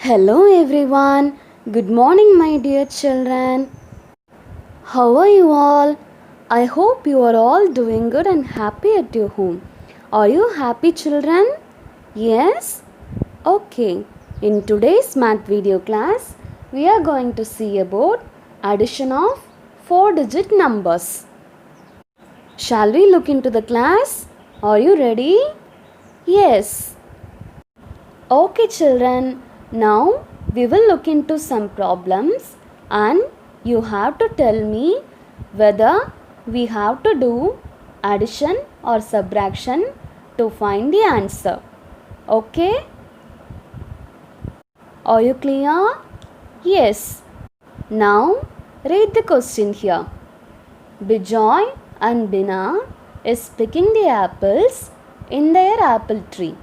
Hello everyone. Good morning, my dear children. How are you all? I hope you are all doing good and happy at your home. Are you happy, children? Yes? Okay. In today's math video class, we are going to see about addition of 4-digit numbers. Shall we look into the class? Are you ready? Yes. Okay, children. Now we will look into some problems and you have to tell me whether we have to do addition or subtraction to find the answer. Okay? Are you clear? Yes. Now read the question here. Bijoy and Bina is picking the apples in their apple tree.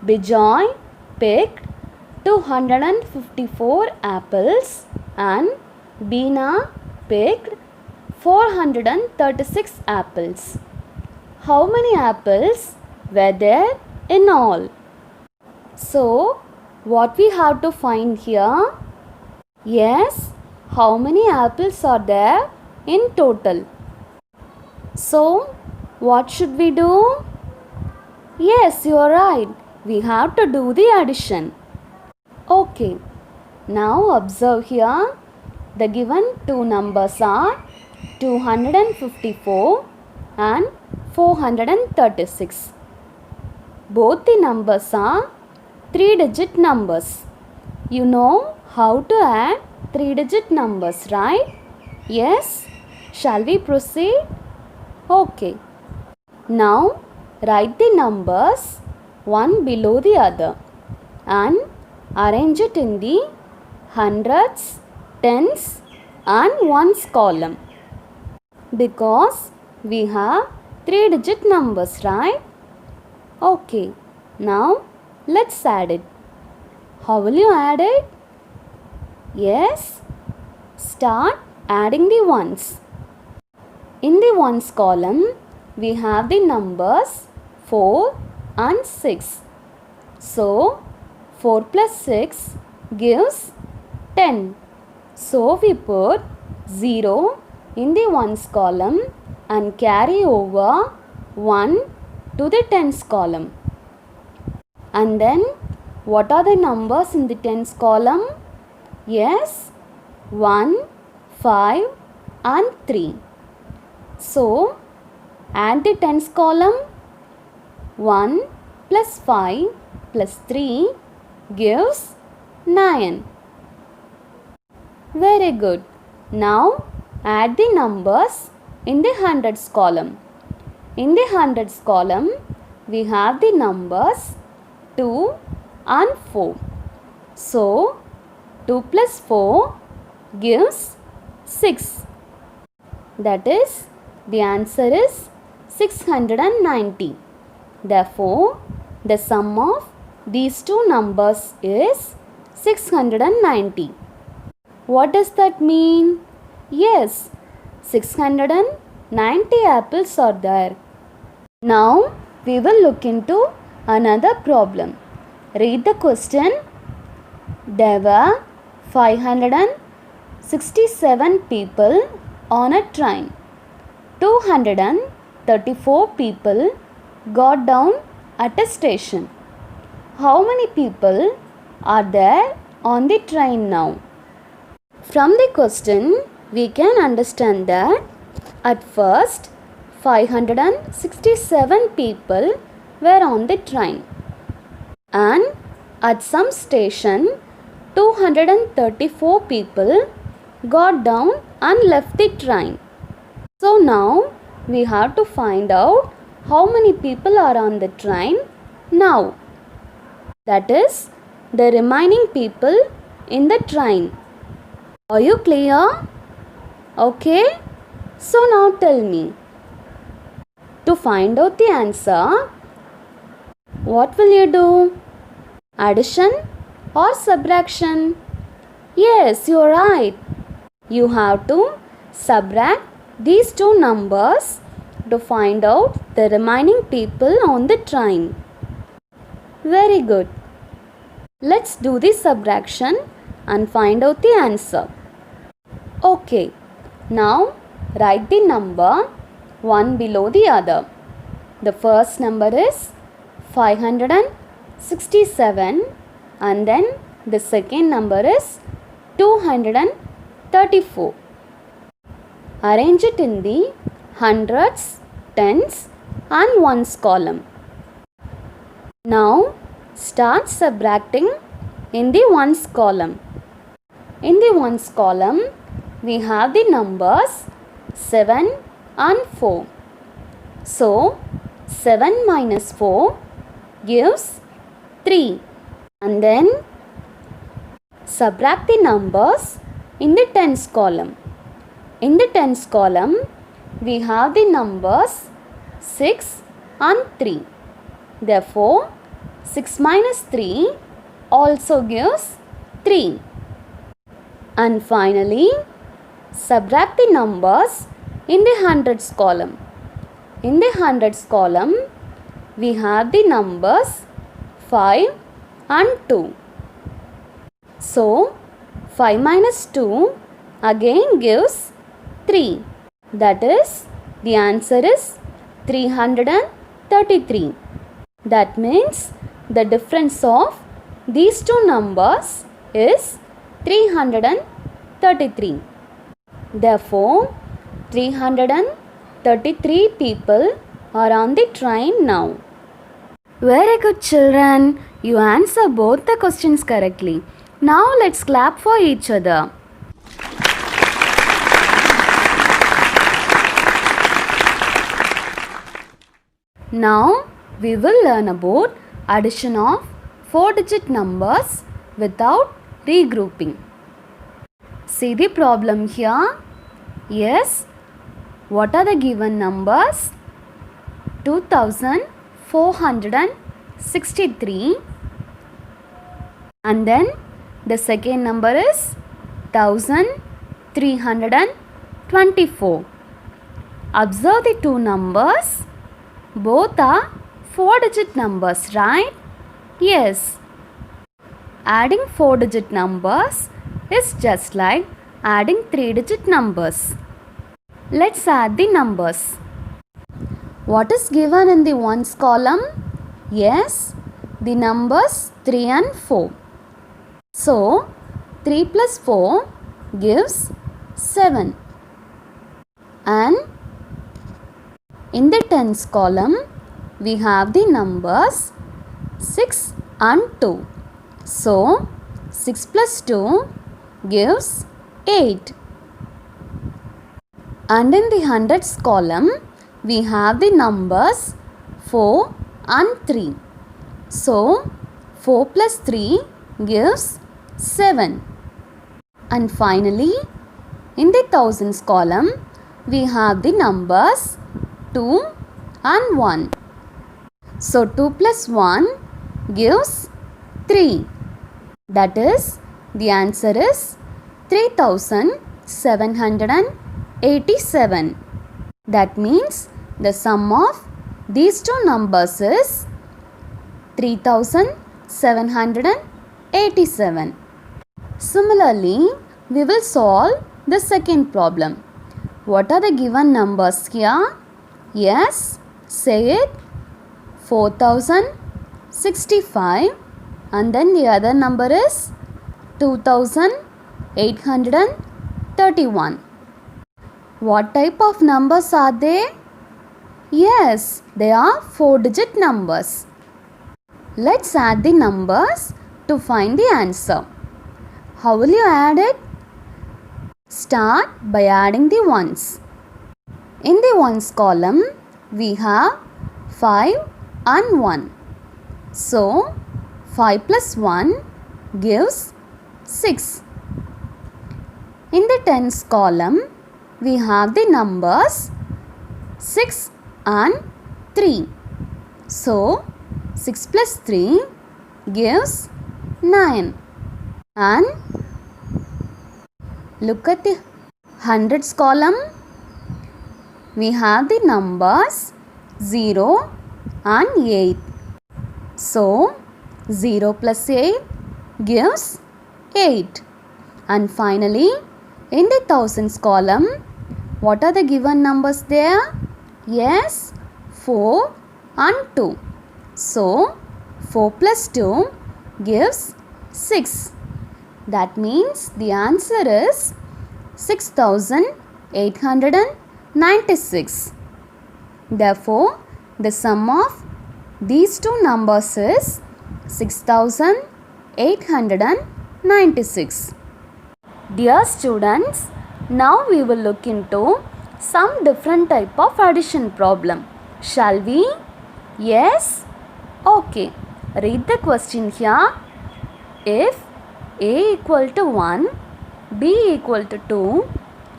Bijoy picked 254 apples and Bina picked 436 apples. How many apples were there in all? So, what we have to find here? Yes, how many apples are there in total? So, what should we do? Yes, you are right. We have to do the addition. Okay, now observe here. The given two numbers are 254 and 436. Both the numbers are 3-digit numbers. You know how to add 3-digit numbers, right? Yes? Shall we proceed? Okay. Now write the numbers one below the other and arrange it in the hundreds, tens and ones column. Because we have 3-digit numbers, right? Okay, now let's add it. How will you add it? Yes, start adding the ones. In the ones column, we have the numbers 4 and 6. So, 4 plus 6 gives 10. So, we put 0 in the ones column and carry over 1 to the tens column. And then, what are the numbers in the tens column? Yes, 1, 5 and 3. So, add the tens column. 1 plus 5 plus 3 gives 9. Very good. Now add the numbers in the hundreds column. In the hundreds column, we have the numbers 2 and 4. So 2 plus 4 gives 6. That is, the answer is 690. Therefore, the sum of these two numbers is 690. What does that mean? Yes, 690 apples are there. Now, we will look into another problem. Read the question. There were 567 people on a train. 234 people got down at a station. How many people are there on the train now? From the question, we can understand that at first 567 people were on the train, and at some station 234 people got down and left the train. So now we have to find out how many people are on the train now. That is, the remaining people in the train. Are you clear? Okay. So now tell me. To find out the answer, what will you do? Addition or subtraction? Yes, you are right. You have to subtract these two numbers to find out the remaining people on the train. Very good. Let's do the subtraction and find out the answer. Okay, now write the number one below the other. The first number is 567 and then the second number is 234. Arrange it in the hundreds, tens and ones column. Now start subtracting in the ones column. In the ones column, we have the numbers 7 and 4. So 7 minus 4 gives 3. And then subtract the numbers in the tens column. In the tens column, we have the numbers 6 and 3. Therefore, 6 minus 3 also gives 3. And finally, subtract the numbers in the hundreds column. In the hundreds column, we have the numbers 5 and 2. So, 5 minus 2 again gives 3. That is, the answer is 333. That means the difference of these two numbers is 333. Therefore, 333 people are on the train now. Very good, children. You answer both the questions correctly. Now let's clap for each other. Now we will learn about addition of 4-digit numbers without regrouping. See the problem here. Yes. What are the given numbers? 2463 and then the second number is 1324. Observe the two numbers. Both are 4-digit numbers, right? Yes. Adding 4-digit numbers is just like adding 3-digit numbers. Let's add the numbers. What is given in the ones column? Yes, the numbers 3 and 4. So, 3 plus 4 gives 7. And in the tens column, we have the numbers 6 and 2. So, 6 plus 2 gives 8. And in the hundreds column, we have the numbers 4 and 3. So, 4 plus 3 gives 7. And finally, in the thousands column, we have the numbers 2 and 1. So, 2 plus 1 gives 3. That is, the answer is 3787. That means the sum of these two numbers is 3787. Similarly, we will solve the second problem. What are the given numbers here? Yes, say it. 4065 and then the other number is 2831. What type of numbers are they? Yes, they are 4-digit numbers. Let's add the numbers to find the answer. How will you add it? Start by adding the ones. In the ones column, we have 5 and 1. So, 5 plus 1 gives 6. In the tens column, we have the numbers 6 and 3. So, 6 plus 3 gives 9. And look at the hundreds column. We have the numbers 0 and 8. So, 0 plus 8 gives 8. And finally, in the thousands column, what are the given numbers there? Yes, 4 and 2. So, 4 plus 2 gives 6. That means the answer is 6896. Therefore, the sum of these two numbers is 6896. Dear students, now we will look into some different type of addition problem. Shall we? Yes? Okay. Read the question here. If A equal to 1, B equal to 2,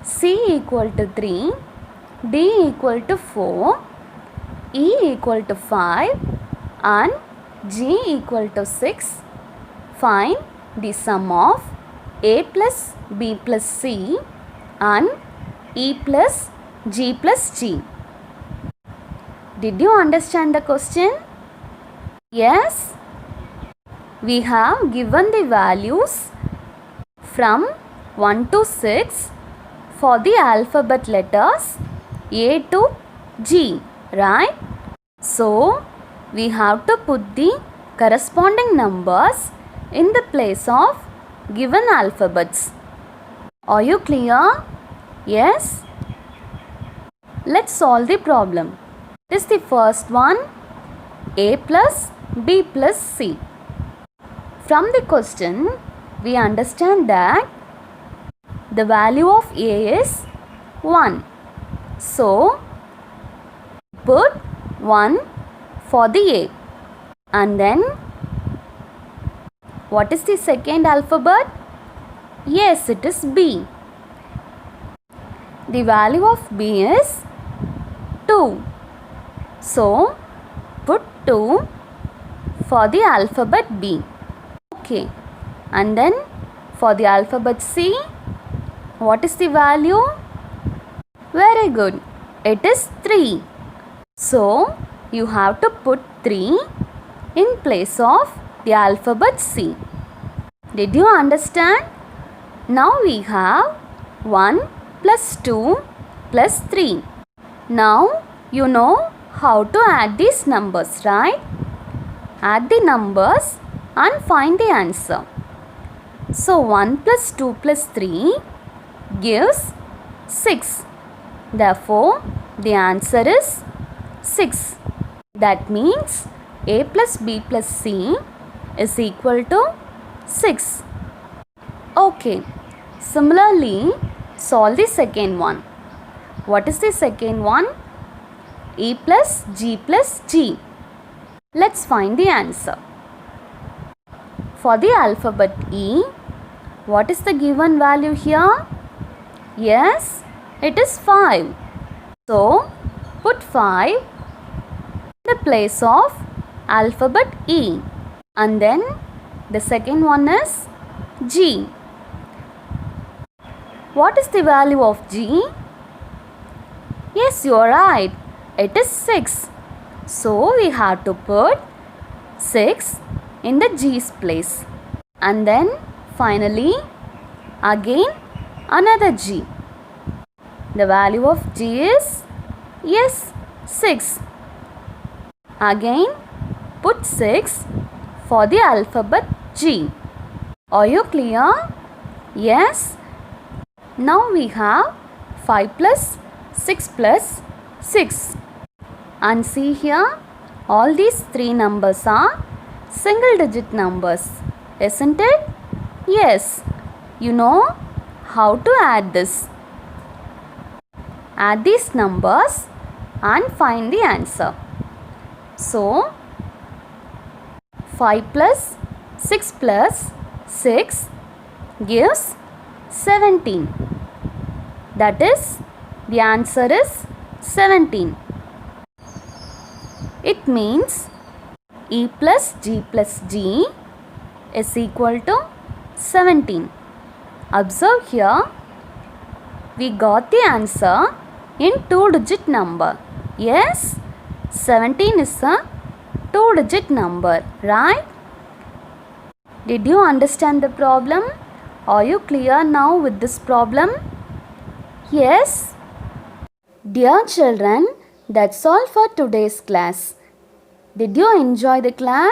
C equal to 3, D equal to 4, E equal to 5 and G equal to 6, find the sum of A plus B plus C and E plus G plus G. Did you understand the question? Yes? We have given the values from 1 to 6 for the alphabet letters A to G, right? So, we have to put the corresponding numbers in the place of given alphabets. Are you clear? Yes? Let's solve the problem. This is the first one, A plus B plus C. From the question, we understand that the value of A is 1. So, put 1 for the A. And then, what is the second alphabet? Yes, it is B. The value of B is 2. So, put 2 for the alphabet B. Okay. And then, for the alphabet C, what is the value? Very good. It is 3. So, you have to put 3 in place of the alphabet C. Did you understand? Now we have 1 plus 2 plus 3. Now you know how to add these numbers, right? Add the numbers and find the answer. So 1 plus 2 plus 3 gives 6. Therefore, the answer is 6. That means A plus B plus C is equal to 6. Okay. Similarly, solve the second one. What is the second one? E plus G plus G. Let's find the answer. For the alphabet E, what is the given value here? Yes, it is 5. So, put 5 in the place of alphabet E. And then the second one is G. What is the value of G? Yes, you are right. It is 6. So, we have to put 6 in the G's place. And then finally, again another G. The value of G is, yes, 6. Again, put 6 for the alphabet G. Are you clear? Yes. Now we have 5 plus 6 plus 6. And see here, all these three numbers are single digit numbers, isn't it? Yes. You know how to add this. Add these numbers and find the answer. So, 5 plus 6 plus 6 gives 17. That is, the answer is 17. It means E plus G plus G is equal to 17. Observe here, we got the answer in 2-digit number. Yes, 17 is a 2-digit number, right? Did you understand the problem? Are you clear now with this problem? Yes? Dear children, that's all for today's class. Did you enjoy the class?